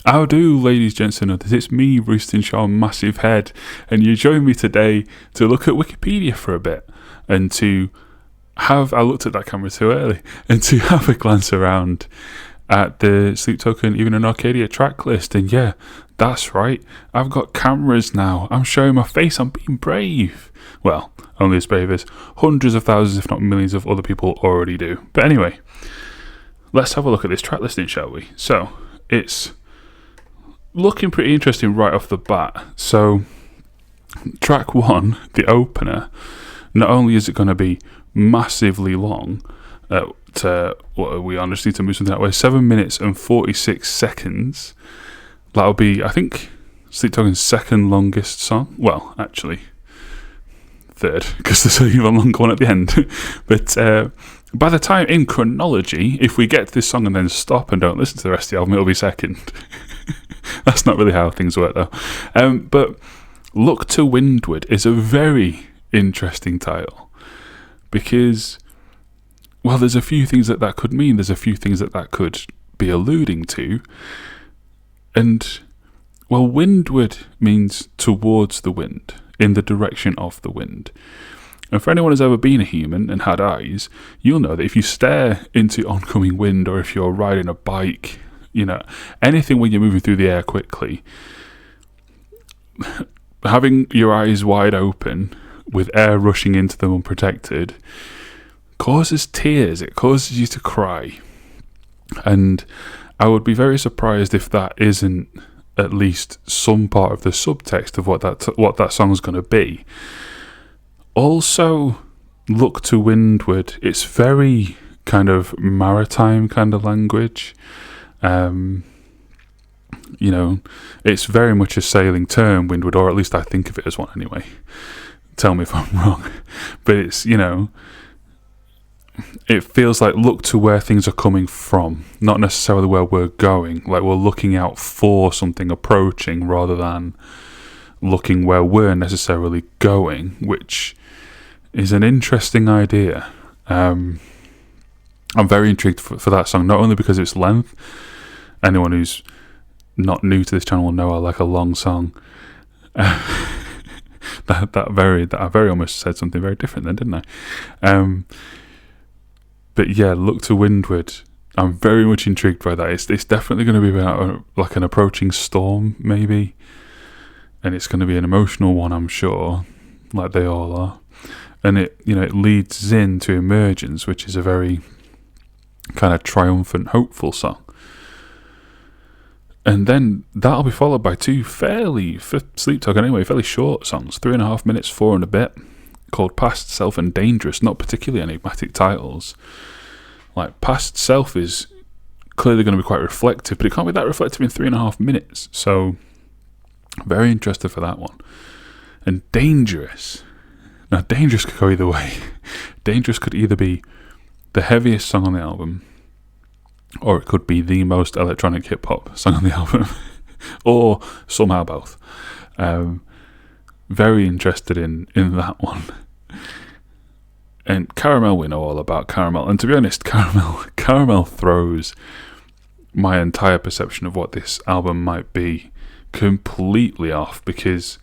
How do, ladies, gents and others? It's me, Roostin Shaw, Massive Head, and you join me today to look at Wikipedia for a bit and to have, I looked at that camera too early, and to have a glance around at the Sleep Token, even an Arcadia track list. And yeah, that's right, I've got cameras now. I'm showing my face, I'm being brave. Well, only as brave as hundreds of thousands, if not millions of other people already do. But anyway, let's have a look at this track listing, shall we? So, it's looking pretty interesting right off the bat. So, track one, the opener, not only is it going to be massively long, we honestly need to move something that way, 7 minutes and 46 seconds. That'll be, I think, Sleep Token's second longest song. Well, actually, third, because there's an even longer one at the end. But by the time, in chronology, if we get to this song and then stop and don't listen to the rest of the album, it'll be second. That's not really how things work, though. But Look to Windward is a very interesting title because, well, there's a few things that could mean. There's a few things that could be alluding to. And, well, windward means towards the wind, in the direction of the wind. And for anyone who's ever been a human and had eyes, you'll know that if you stare into oncoming wind, or if you're riding a bike, anything when you're moving through the air quickly, having your eyes wide open with air rushing into them unprotected causes tears. It causes you to cry. And I would be very surprised if that isn't at least some part of the subtext of what that song's going to be. Also, Look to Windward, it's very kind of maritime kind of language. It's very much a sailing term, windward, or at least I think of it as one anyway. Tell me if I'm wrong. But it's, it feels like look to where things are coming from, not necessarily where we're going. Like we're looking out for something approaching rather than looking where we're necessarily going, which is an interesting idea. I'm very intrigued for that song, not only because of its length. Anyone who's not new to this channel will know I like a long song. I very almost said something very different then, didn't I? But yeah, Look to Windward, I'm very much intrigued by that. It's definitely going to be about like an approaching storm, maybe. And it's going to be an emotional one, I'm sure, like they all are. And it leads into Emergence, which is a very kind of triumphant, hopeful song. And then that'll be followed by two for Sleep Token anyway, fairly short songs, 3.5 minutes, 4 and a bit, called Past Self and Dangerous, not particularly enigmatic titles. Like, Past Self is clearly going to be quite reflective, but it can't be that reflective in 3.5 minutes, so very interested for that one. And Dangerous. Now, Dangerous could go either way. Dangerous could either be the heaviest song on the album, or it could be the most electronic hip-hop song on the album, or somehow both. Very interested in that one. And Caramel, we know all about Caramel, and to be honest, Caramel throws my entire perception of what this album might be completely off, because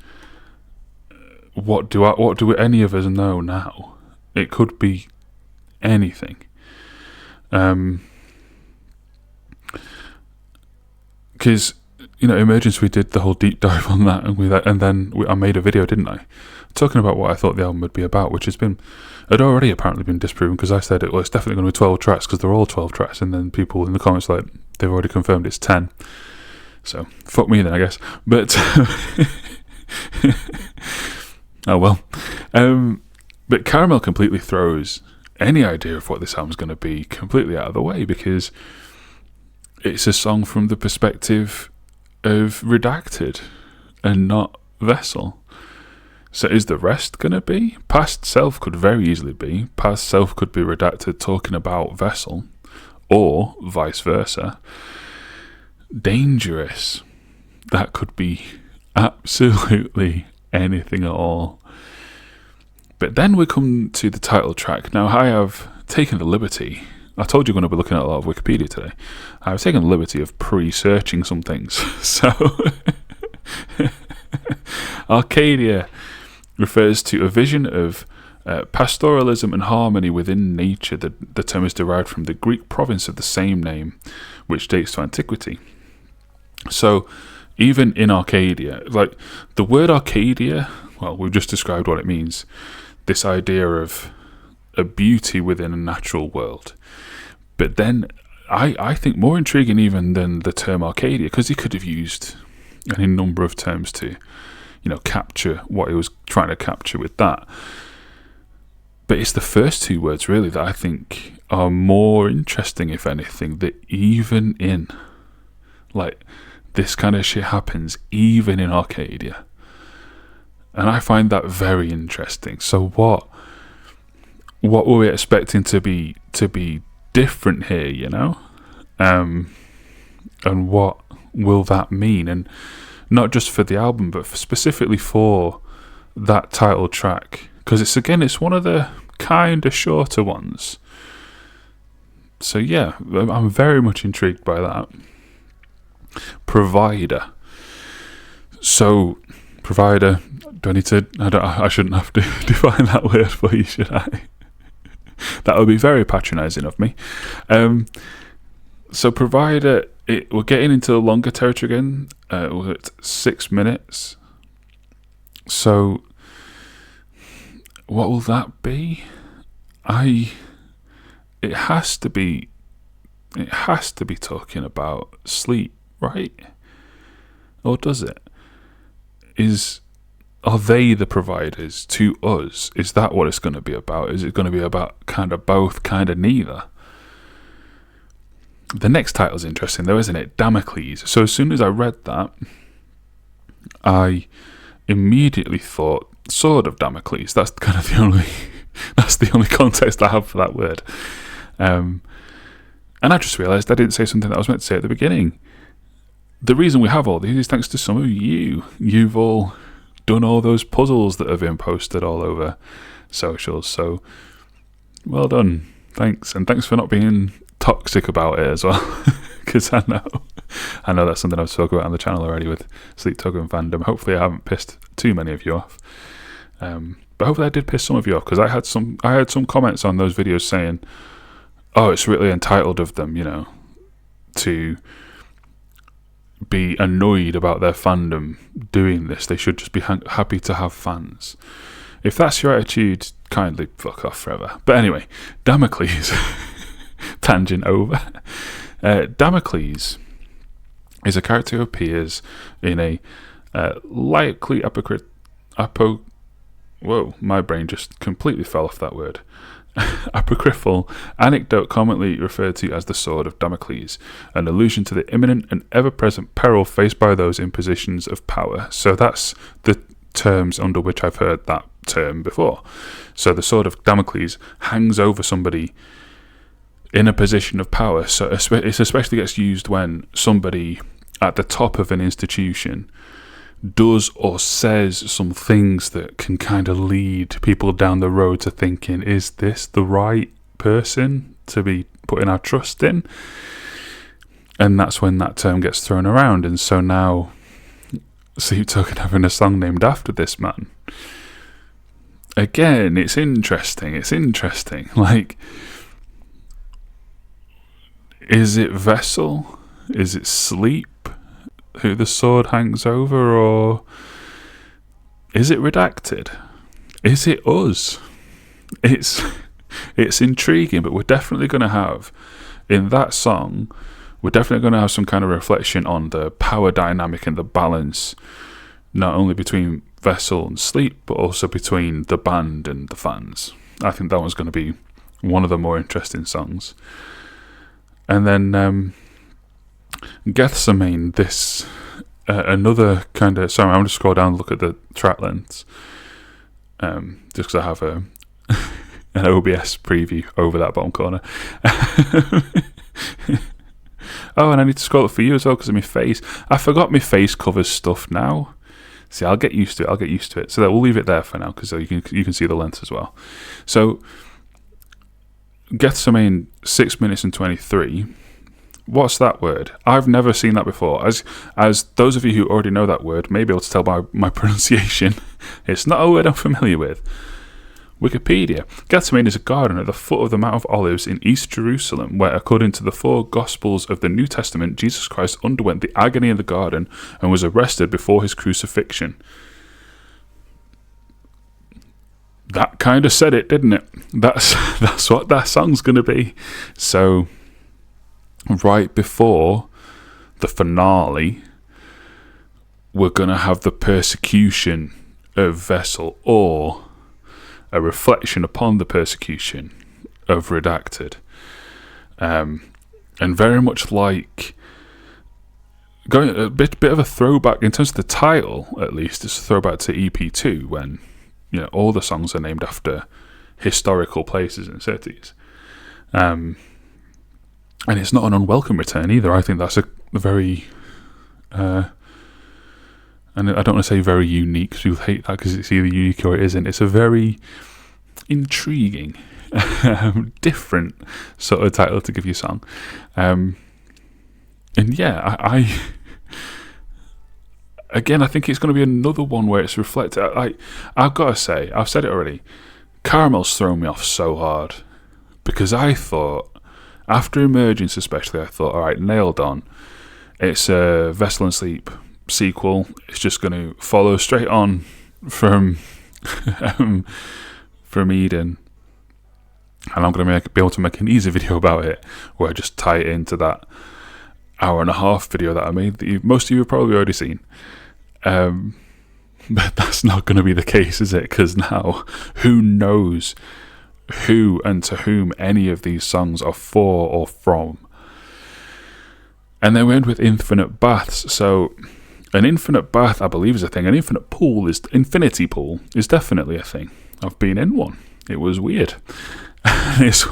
what do any of us know now? It could be anything. Because Emergence, we did the whole deep dive on that, and then I made a video, didn't I, talking about what I thought the album would be about, which had already apparently been disproven, because I said it's definitely going to be 12 tracks, because they're all 12 tracks, and then people in the comments like they've already confirmed it's 10. So fuck me then, I guess. But oh well. But Caramel completely throws any idea of what this album's going to be completely out of the way, because it's a song from the perspective of Redacted and not Vessel. So is the rest going to be? Past Self could very easily be. Past Self could be Redacted talking about Vessel, or vice versa. Dangerous. That could be absolutely anything at all. But then we come to the title track. Now, I have taken the liberty I told you we're going to be looking at a lot of Wikipedia today. I was taking the liberty of pre-searching some things. So, Arcadia refers to a vision of pastoralism and harmony within nature. The term is derived from the Greek province of the same name, which dates to antiquity. So, even in Arcadia, like the word Arcadia, well, we've just described what it means. This idea of a beauty within a natural world. But then I think more intriguing even than the term Arcadia, because he could have used any number of terms to, capture what he was trying to capture with that. But it's the first two words really that I think are more interesting, if anything, that even in, like, this kind of shit happens even in Arcadia. And I find that very interesting. So what were we expecting to be different here, and what will that mean? And not just for the album, but specifically for that title track, because it's one of the kind of shorter ones. So yeah, I'm very much intrigued by that. Provider. So provider, I shouldn't have to define that word for you, should I? That would be very patronising of me. So provider, we're getting into longer territory again. We're at 6 minutes. So what will that be? It has to be talking about sleep, right? Or does it? Are they the providers to us? Is that what it's going to be about? Is it going to be about kind of both, kind of neither? The next title's interesting though, isn't it? Damocles. So as soon as I read that, I immediately thought Sword of Damocles. That's kind of the only context I have for that word. And I just realised I didn't say something that I was meant to say at the beginning. The reason we have all these is thanks to some of you. You've all done all those puzzles that have been posted all over socials. So, well done. Thanks. And thanks for not being toxic about it as well. Because I know that's something I've spoken about on the channel already with Sleep Tugger and fandom. Hopefully I haven't pissed too many of you off. But hopefully I did piss some of you off, because I had some comments on those videos saying, oh, it's really entitled of them, to be annoyed about their fandom doing this. They should just be happy to have fans. If that's your attitude, kindly fuck off forever. But anyway, Damocles. Tangent over. Damocles is a character who appears in a likely whoa, my brain just completely fell off that word. Apocryphal anecdote commonly referred to as the Sword of Damocles, an allusion to the imminent and ever-present peril faced by those in positions of power. So that's the terms under which I've heard that term before. So the Sword of Damocles hangs over somebody in a position of power. So it especially gets used when somebody at the top of an institution does or says some things that can kind of lead people down the road to thinking, is this the right person to be putting our trust in? And that's when that term gets thrown around. And so now Sleep Token having a song named after this man. Again, it's interesting. Like, is it Vessel? Is it Sleep who the sword hangs over, or is it Redacted? Is it us? It's intriguing, but we're definitely going to have, in that song, we're definitely going to have some kind of reflection on the power dynamic and the balance, not only between Vessel and Sleep, but also between the band and the fans. I think that one's going to be one of the more interesting songs. And then Gethsemane, this another kind of, sorry, I'm going to scroll down and look at the track lengths, just because I have an OBS preview over that bottom corner. Oh, and I need to scroll it for you as well because of my face. I forgot my face covers stuff now. See, I'll get used to it. So that we'll leave it there for now, because you can see the length as well. So Gethsemane 6 minutes and 23. What's that word? I've never seen that before. As those of you who already know that word may be able to tell by my pronunciation, it's not a word I'm familiar with. Wikipedia. Gethsemane is a garden at the foot of the Mount of Olives in East Jerusalem, where, according to the 4 Gospels of the New Testament, Jesus Christ underwent the agony in the garden and was arrested before his crucifixion. That kind of said it, didn't it? That's what that song's going to be. So, right before the finale, we're going to have the persecution of Vessel, or a reflection upon the persecution of Redacted. And very much like going a bit of a throwback in terms of the title, at least. It's a throwback to EP2, when all the songs are named after historical places and cities. And it's not an unwelcome return either. I think that's a very and I don't want to say very unique, because people hate that because it's either unique or it isn't. It's a very intriguing, different sort of title to give you a song. And yeah, I again, I think it's going to be another one where it's reflected. I've got to say, I've said it already, Caramel's thrown me off so hard, because I thought, after Emergence especially, I thought, alright, nailed on. It's a Vessel and Sleep sequel. It's just going to follow straight on from from Eden, and I'm going to be able to make an easy video about it, where I just tie it into that hour and a half video that I made, that most of you have probably already seen. But that's not going to be the case, is it? Because now, who knows who and to whom any of these songs are for or from. And then we end with Infinite Baths. So an infinite bath, I believe, is a thing. An infinity pool is definitely a thing. I've been in one. It was weird. It's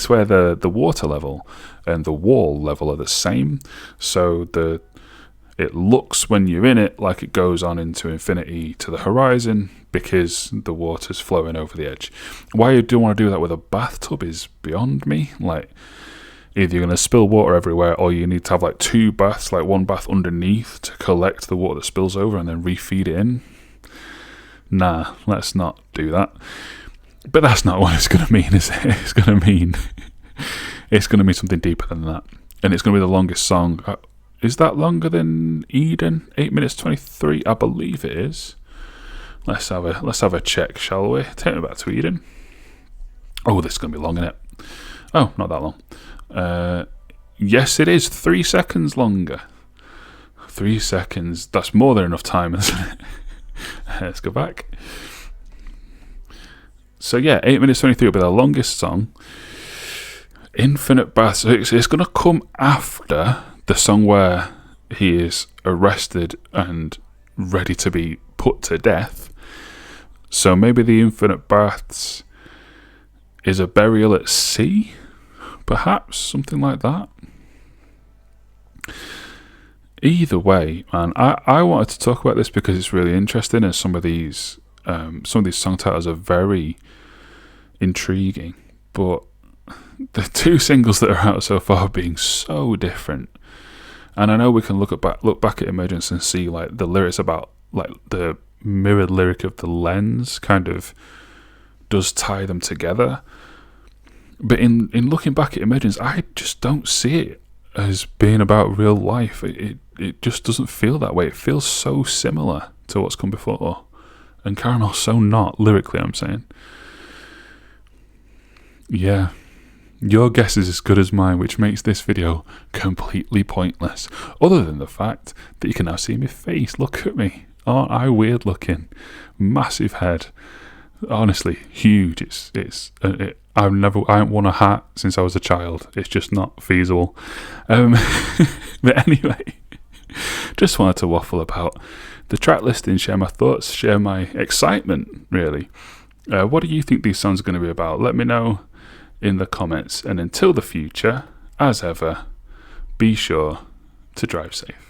where the water level and the wall level are the same. So it looks, when you're in it, like it goes on into infinity to the horizon, because the water's flowing over the edge. Why you do want to do that with a bathtub is beyond me. Like, either you're going to spill water everywhere, or you need to have like 2 baths, like one bath underneath to collect the water that spills over and then refeed it in. Nah, let's not do that. But that's not what it's going to mean, is it? It's going to mean something deeper than that. And it's going to be the longest song. Is that longer than Eden? 8 minutes 23? I believe it is. Let's have a check, shall we? Take me back to Eden. Oh, this is going to be long, isn't it? Oh, not that long. Yes, it is. 3 seconds longer. 3 seconds. That's more than enough time, isn't it? Let's go back. So yeah, 8 minutes 23 will be the longest song. Infinite Baths. It's going to come after the song where he is arrested and ready to be put to death. So maybe the Infinite Baths is a burial at sea, perhaps, something like that. Either way, man, I wanted to talk about this because it's really interesting, and some of these song titles are very intriguing. But the 2 singles that are out so far being so different, and I know we can look back at Emergence and see like the lyrics about, like, the mirrored lyric of the lens kind of does tie them together. But in looking back at Emergence, I just don't see it as being about real life. It just doesn't feel that way. It feels so similar to what's come before, and Caramel's so not, lyrically, I'm saying. Yeah, your guess is as good as mine, which makes this video completely pointless, other than the fact that you can now see my face. Look at me. Aren't I weird looking? Massive head. Honestly, huge. I haven't worn a hat since I was a child. It's just not feasible. But anyway, just wanted to waffle about the track listing, share my thoughts, share my excitement, really. What do you think these songs are going to be about? Let me know in the comments. And until the future, as ever, be sure to drive safe.